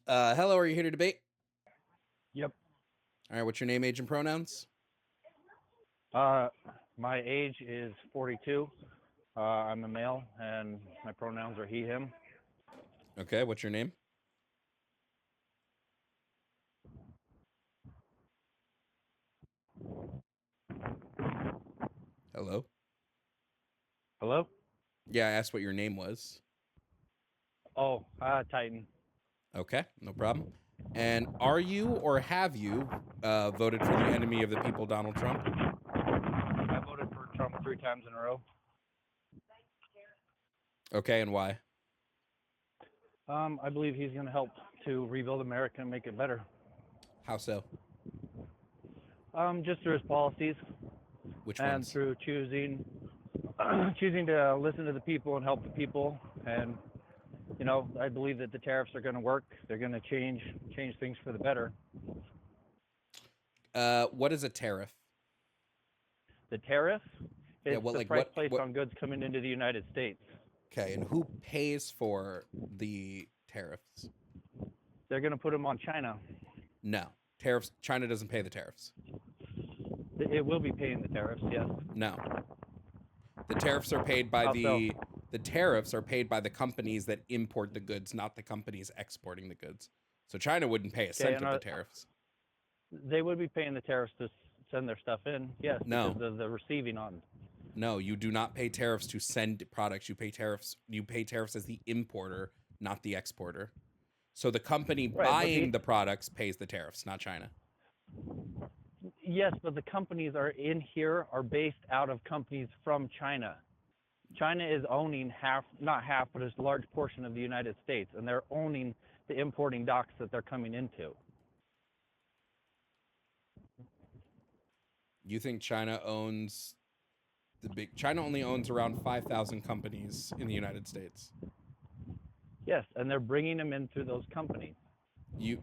Hello, are you here to debate? Yep. All right, what's your name, age, and pronouns? Uh, my age is 42. I'm a male, and my pronouns are he, him. Okay, what's your name? Hello? Hello? Yeah, I asked what your name was. Oh, Titan. Okay, no problem. And are you or have you voted for the enemy of the people, Donald Trump? I voted for Trump 3 times in a row. Okay, and why? I believe he's going to help to rebuild America and make it better. How so? Just through his policies Which and ones? through choosing to listen to the people and help the people. And I believe that the tariffs are going to work. They're going to change things for the better. What is a tariff? The tariff Yeah, is what the like price what placed what on goods coming into the United States. okay, and who pays for the tariffs? They're going to put them on China. No. Tariffs China doesn't pay the tariffs. It will be paying the tariffs, yes. No. The tariffs are paid by How so? the tariffs are paid by the companies that import the goods, not the companies exporting the goods. So China wouldn't pay a Okay, cent and of the tariffs. they would be paying the tariffs to send their stuff in, yes, because No. of the receiving on. No, you do not pay tariffs to send products. You pay tariffs as the importer, not the exporter. So the company Right, but buying the products pays the tariffs, not China. yes, but the companies are in here are based out of companies from China. China is owning half, not half, but a large portion of the United States, and they're owning the importing docks that they're coming into. You think China owns China only owns around 5,000 companies in the United States. Yes, and they're bringing them in through those companies. You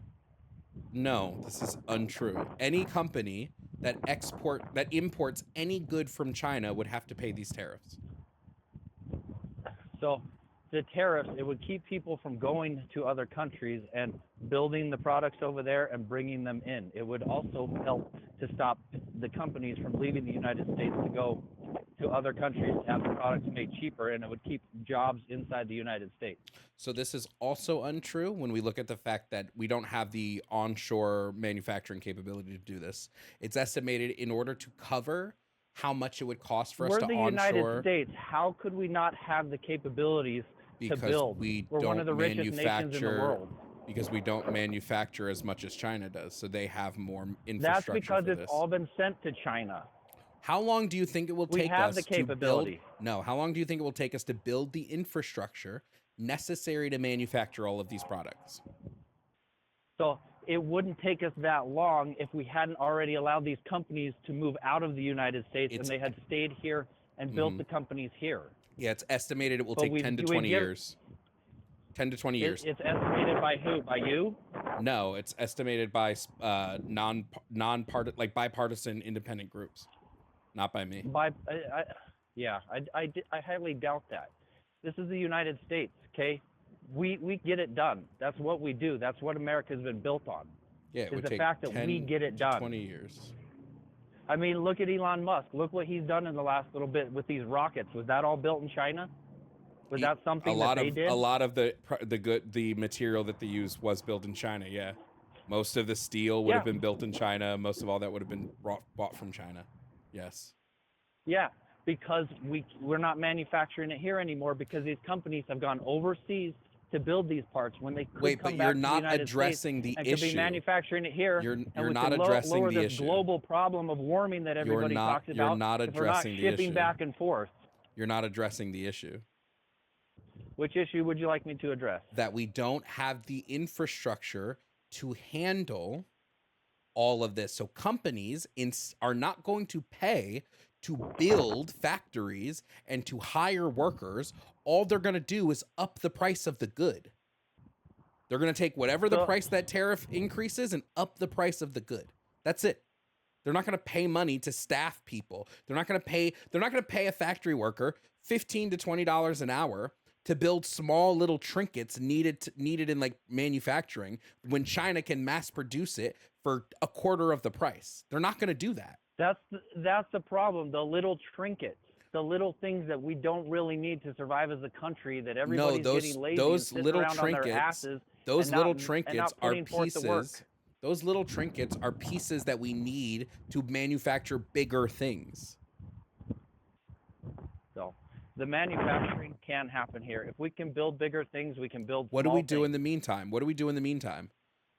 No, this is untrue. Any company that imports any good from China would have to pay these tariffs. So the tariffs, it would keep people from going to other countries and building the products over there and bringing them in. It would also help to stop the companies from leaving the United States to go to other countries to have the products made cheaper, and it would keep jobs inside the United States. So this is also untrue when we look at the fact that we don't have the onshore manufacturing capability to do this. It's estimated in order to cover how much it would cost for us We're to the United onshore States. How could we not have the capabilities to because build? we We're one of don't the richest nations in the manufacture world. because we don't manufacture as much as China does. So they have more That's infrastructure because for it's this. all been sent to China. How long do you think it will We take have the us to build? capability. No, how long do you think it will take us to build the infrastructure necessary to manufacture all of these products? So it wouldn't take us that long if we hadn't already allowed these companies to move out of the United States and It's they had stayed here and built mhm. the companies here. Yeah, it's estimated it will But take 10 to 20 years. 10 to 20 years. it's estimated by who? By you? No, it's estimated by non-part like bipartisan independent groups, not by me. By yeah, I highly doubt that. This is the United States, okay? We get it done. That's what we do. That's what America's been built on. Yeah, it Is would the take fact that we 10 get it to done. 20 years. I mean, look at Elon Musk. Look what he's done in the last little bit with these rockets. Was that all built in China? Was that A something that lot they of did? the material that they used was built in China. Yeah, most of the steel would have Yeah, been built in China. Most of all that would have been bought from China. Yes. yeah. Because we're not manufacturing it here anymore because these companies have gone overseas to build these parts when they could Wait, but come you're back to the not United States addressing the and could be issue. manufacturing it here, and You're we not could addressing lower the this issue. global problem of warming that everybody talks You're about not if we're not addressing the shipping issue. back and forth. You're not addressing the issue. Which issue would you like me to address? That we don't have the infrastructure to handle all of this. So companies are not going to pay to build factories and to hire workers. All they're going to do is up the price of the good. They're going to take whatever the So price that tariff increases and up the price of the good. That's it. They're not going to pay money to staff people. They're not going to pay a factory worker $15 to $20 an hour to build small little trinkets needed in like manufacturing when China can mass produce it for a quarter of the price. They're not going to do that. That's the problem. The little trinkets, the little things that we don't really need to survive as a country, that everybody's getting lazy and those sitting little around on their trinkets, asses those and little not trinkets are putting forth the work. pieces. Those little trinkets are pieces that we need to manufacture bigger things. So the manufacturing can happen here. If we can build bigger things, we can build. What do small we do things. in the meantime? What do we do in the meantime?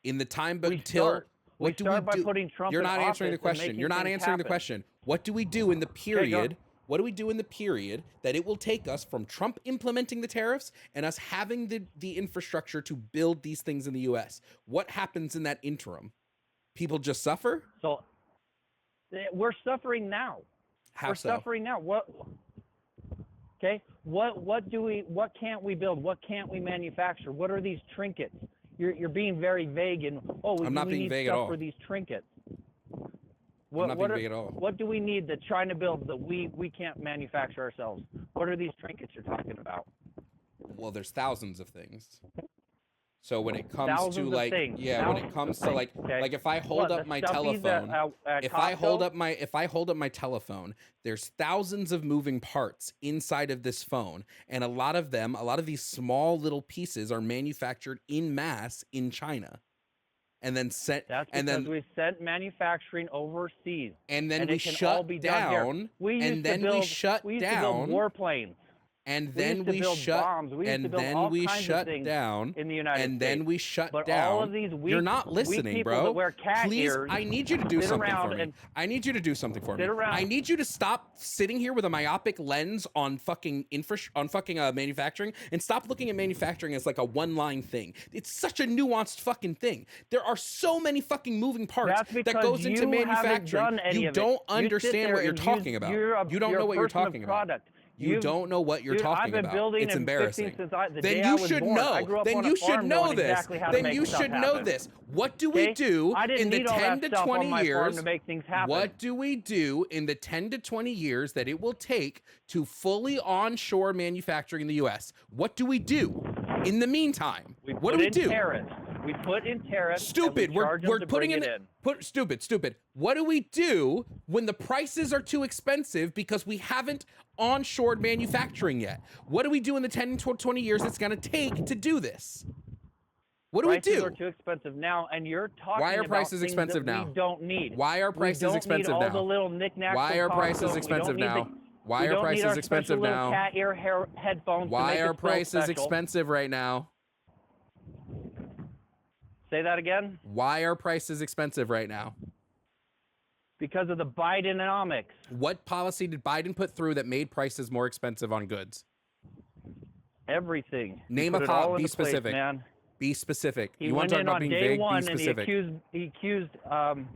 In the time We until start. what We do we start by do? putting Trump You're in not answering the office and question. making You're not things answering the happen. question. What do we do in the Okay, go. period? What do we do in the period that it will take us from Trump implementing the tariffs and us having the infrastructure to build these things in the US? What happens in that interim? People just suffer? So we're suffering now. How We're so? suffering now. What? Okay. What can't we build? What can't we manufacture? What are these trinkets? You're being very vague and I'm not we being need vague at stuff all. for these trinkets. I'm not being vague at all. What do we need that China builds that we can't manufacture ourselves? What are these trinkets you're talking about? Well, there's thousands of things. So when it comes Thousands to of like, things. yeah, when it comes to like, Okay. like if I hold What, up the my stuffies telephone, at if I hold Costco? up my telephone, there's thousands of moving parts inside of this phone, and a lot of these small little pieces are manufactured in mass in China, and then sent, That's and because then we sent manufacturing overseas, and then and we it can all shut be done here. down, We used and to then we build. shut We used to build down, warplanes. and We then used to we build shut, bombs. We used to and build then all we kinds of shut things down, in the United and States. then we shut But down. all of these You're not weak listening, people bro. that wear cat Please, ears I need you to do sit something around for me. and I need you to do something for me. sit around. I need you to stop sitting here with a myopic lens on fucking manufacturing, and stop looking at manufacturing as like a one-line thing. It's such a nuanced fucking thing. There are so many fucking moving parts That's because that goes into you haven't manufacturing. done any You of it. don't You sit understand there what you're and talking about. You don't you're know a what you're person of talking about. product. You don't know what you're Dude, I've talking been about. building It's and embarrassing. fixing since the Then day I you was should born. I know. grew up Then on a you should farm know knowing this. exactly how to Then make you stuff should know happen. this. What do we Okay? do I didn't in the need all 10 that to stuff 20 on my farm years? to make things happen. What do we do in the 10 to 20 years that it will take to fully onshore manufacturing in the US? What do we do in the meantime? We What do put we in do? tariffs. We put in tariffs. Stupid. And we charge them We're to putting bring in, it in. stupid. What do we do when the prices are too expensive because we haven't onshored manufacturing yet? What do we do in the 10 to 20 years it's going to take to do this? What do we Prices do? are too expensive now, and you're talking Why are about prices things expensive that now? we don't need. Why are We prices don't expensive need all now? the little knickknacks Why from are Costco. prices We don't expensive need now? Why we are don't need prices our expensive special little now? cat ear headphones to Why make are it feel prices special. expensive right now? Say that again? Why are prices expensive right now? Because of the Bidenomics. What policy did Biden put through that made prices more expensive on goods? Everything. Name He a put it policy. all Be into place, specific. man. Be specific. He You want went to talk in about on being day vague? Be one and specific. he accused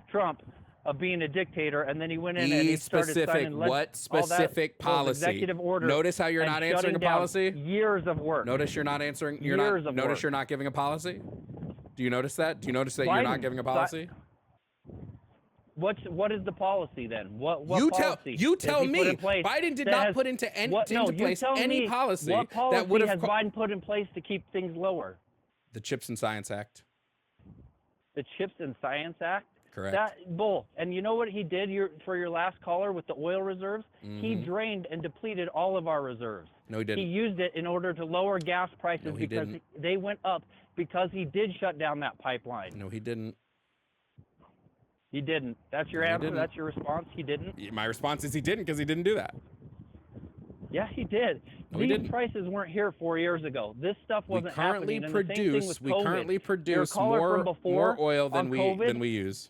Trump of being a dictator, and then he went in and Be he started specific. signing What specific those policy? executive orders. Notice how you're and not answering a shutting down policy? Years of work. Notice you're not answering. Notice you're not giving a policy? Do you notice that? Do you notice that you're not Biden, giving a policy? What is the policy then? What You policy tell has he put me. in place Biden did that not has- put into what, no, you place tell any me policy what policy that would have has Biden put in place to keep things lower? the Chips and Science Act. The Chips and Science Act? Correct. That bull. And you know what he did for your last caller with the oil reserves? He drained and depleted all of our reserves. No, he He didn't. used it in order to lower gas prices No, he because didn't. they went up because he did shut down that pipeline. No, he didn't. He didn't. That's your No, he answer? didn't. That's your response? He didn't? My response is he didn't because he didn't do that. Yeah, he did. No, he These didn't. prices weren't here 4 years ago. This stuff We wasn't currently happening. And the same thing with COVID. currently Your produce caller from before more oil than on COVID, we use.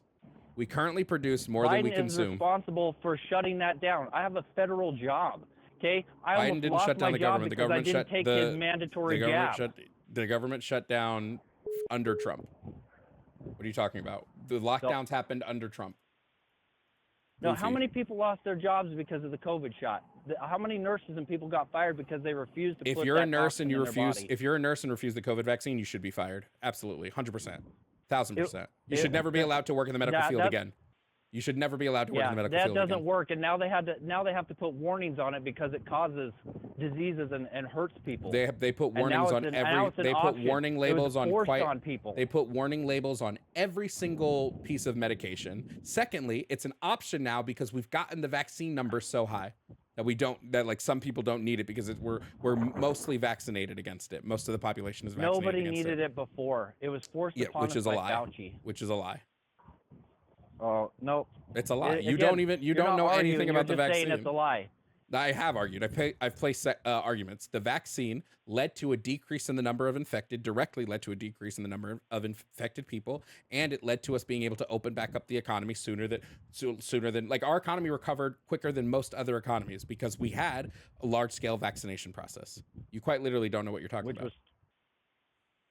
We currently produce more than we Biden is consume. responsible for shutting that down. I have a federal job. Okay, I Biden almost didn't lost shut down my the job government. The because I government didn't shut take the his mandatory jab. The government shut down under Trump. What are you talking about? The lockdowns happened under Trump. No, how Goofy. many people lost their jobs because of the COVID shot? How many nurses and people got fired because they refused to If put you're a that nurse and toxin you in their refuse, body? if you're a nurse and refuse the COVID vaccine, you should be fired. Absolutely, 100%, 1,000%. You it- should never be allowed to work in the medical field that's- again. You should never be allowed to work in Yeah, the medical that field doesn't again. work, and now they have to put warnings on it because it causes diseases and hurts people. They put And now warnings it's on an, every. now it's an They put option. warning It labels was on forced quite. on people. They put warning labels on every single piece of medication. Secondly, it's an option now because we've gotten the vaccine numbers so high that we don't, that like some people don't need it because we're mostly vaccinated against it. Most of the population is vaccinated Nobody against needed it before. It was forced Yeah, upon which us is a by lie. Fauci. Which is a lie. Oh no, It's a lie. You again, don't even. You you're don't not know arguing, anything you're about the just vaccine. saying it's a lie. I have argued. I've placed arguments. The vaccine led to a decrease in the number of infected, directly led to a decrease in the number of infected people, and it led to us being able to open back up the economy sooner than like our economy recovered quicker than most other economies because we had a large scale vaccination process. You quite literally don't know what you're talking about.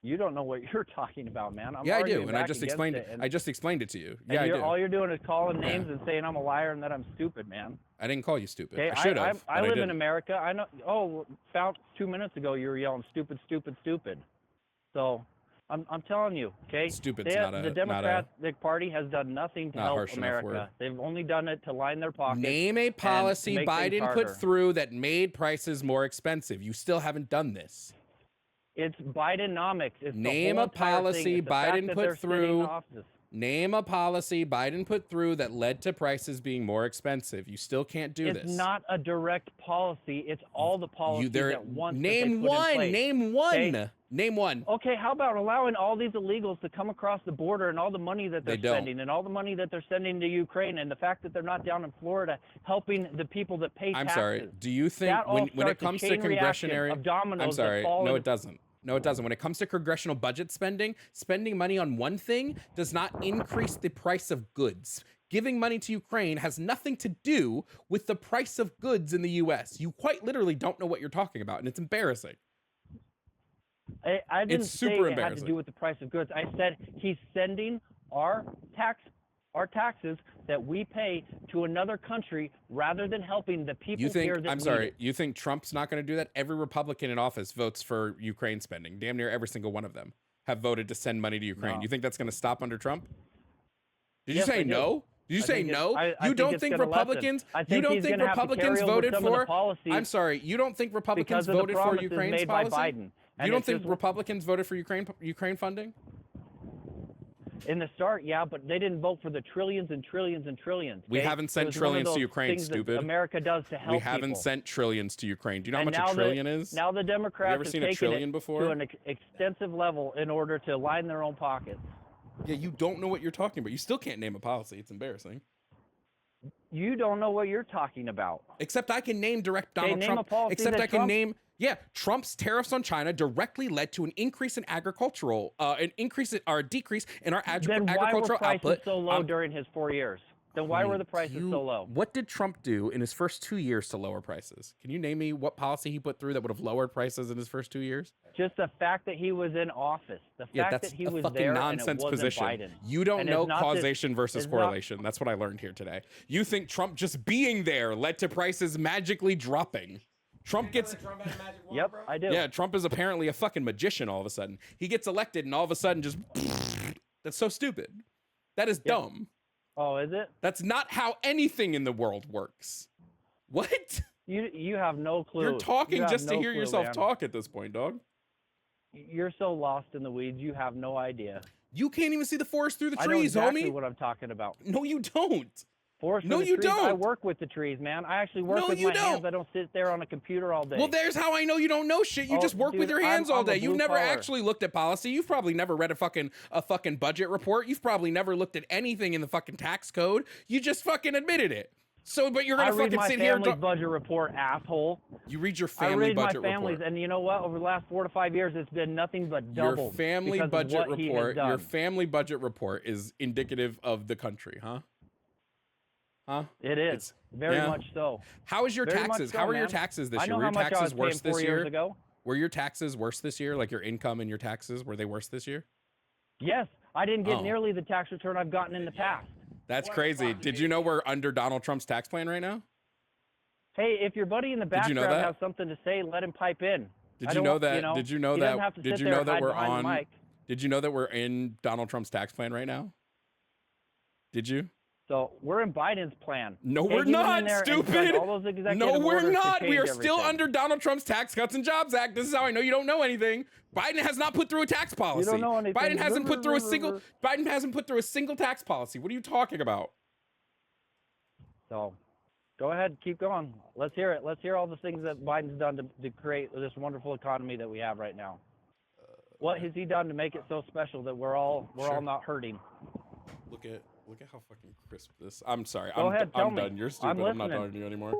You don't know what you're talking about, man. Yeah, I do, and I just explained it. I just explained it to you. Yeah, I do. All you're doing is calling names and saying I'm a liar and that I'm stupid, man. I didn't call you stupid. Okay, I should have. I live in America. I know. Oh, about 2 minutes ago you were yelling stupid, stupid, stupid. So I'm telling you, okay. Stupid's not a. The Democratic Party has done nothing to help America. They've only done it to line their pockets. Name a policy Biden put through that made prices more expensive. You still haven't done this. It's Bidenomics. It's Name a policy Biden put through. Name a policy Biden put through that led to prices being more expensive. You still can't do this. It's not a direct policy. It's all the policies at once. Name one. Name one. Okay? Name one. Okay, how about allowing all these illegals to come across the border and all the money that they're spending and all the money that they're sending to Ukraine and the fact that they're not down in Florida helping the people that pay taxes? I'm sorry. Do you think when it comes to congressional I'm sorry. No, it doesn't. No, it doesn't. When it comes to congressional budget spending money on one thing does not increase the price of goods. Giving money to Ukraine has nothing to do with the price of goods in the U.S. You quite literally don't know what you're talking about, and it's embarrassing. I didn't say it had to do with the price of goods. I said he's sending our taxes that we pay to another country rather than helping the people here that need it. You think Trump's not going to do that? Every Republican in office votes for Ukraine spending. Damn near every single one of them have voted to send money to Ukraine. No. You think that's going to stop under Trump? Did you say no? Did you say no? You don't think Republicans? You don't think Republicans voted for? I'm sorry. You don't think Republicans voted for Ukraine's policy? You don't think Republicans voted for Ukraine funding? In the start, yeah, but they didn't vote for the trillions and trillions and trillions. We haven't sent trillions to Ukraine, stupid. America does to help We haven't sent trillions to Ukraine. Do you know how much a trillion is? Now the Democrats have taken it to an extensive level in order to line their own pockets. Yeah, you don't know what you're talking about. You still can't name a policy. It's embarrassing. You don't know what you're talking about. Except I can name direct Donald Trump. Except I can name... Yeah, Trump's tariffs on China directly led to an increase in agricultural, an increase or a decrease in our agricultural output. Then why were prices so low during his 4 years? Then why were the prices so low? What did Trump do in his first 2 years to lower prices? Can you name me what policy he put through that would have lowered prices in his first 2 years? Just the fact that he was in office. The fact that he was there and it wasn't Biden. You don't know causation versus correlation. That's what I learned here today. You think Trump just being there led to prices magically dropping. Trump gets. Yep, I do. Yeah, Trump is apparently a fucking magician all of a sudden. He gets elected and all of a sudden just. That's so stupid. That is dumb. Oh, is it? That's not how anything in the world works. What? You have no clue. You're talking just to hear yourself talk at this point, dog. You're so lost in the weeds. You have no idea. You can't even see the forest through the trees, I know exactly homie. What I'm talking about. No, you don't. No, you don't. I work with the trees, man. I actually work with my hands. I don't sit there on a computer all day. Well, there's how I know you don't know shit. You just work with your hands all day. You've never actually looked at policy. You've probably never read a fucking budget report. You've probably never looked at anything in the fucking tax code. You just fucking admitted it. So, but you're gonna fucking sit here. I read my family's budget report, asshole. You read your family budget report. I read my family's, and you know what? Over the last 4 to 5 years, it's been nothing but doubled. Your family budget report. Your family budget report is indicative of the country, huh? Huh? It is very much so. How is your taxes? How are your taxes this year? Were your taxes worse this year? Were your taxes worse this year? Like your income and your taxes, were they worse this year? Yes, I didn't get nearly the tax return I've gotten in the past. That's crazy. Did you know we're under Donald Trump's tax plan right now? Hey, if your buddy in the background has something to say, let him pipe in. Did you know that? Did you know that? Did you know that we're on? Did you know that we're in Donald Trump's tax plan right now? Did you? So we're in Biden's plan. No, Hey, we're he went in not, there and signed stupid. all those executive No, we're orders to not. We change are still everything. under Donald Trump's Tax Cuts and Jobs Act. This is how I know you don't know anything. Biden has not put through a tax policy. You don't know anything. Biden hasn't put through a single tax policy. What are you talking about? So go ahead, keep going. Let's hear it. Let's hear all the things that Biden's done to create this wonderful economy that we have right now. What has he done to make it so special that we're all not hurting? Look at how fucking crisp this. I'm sorry. Go ahead, tell I'm me. done. You're stupid. I'm not talking to you anymore.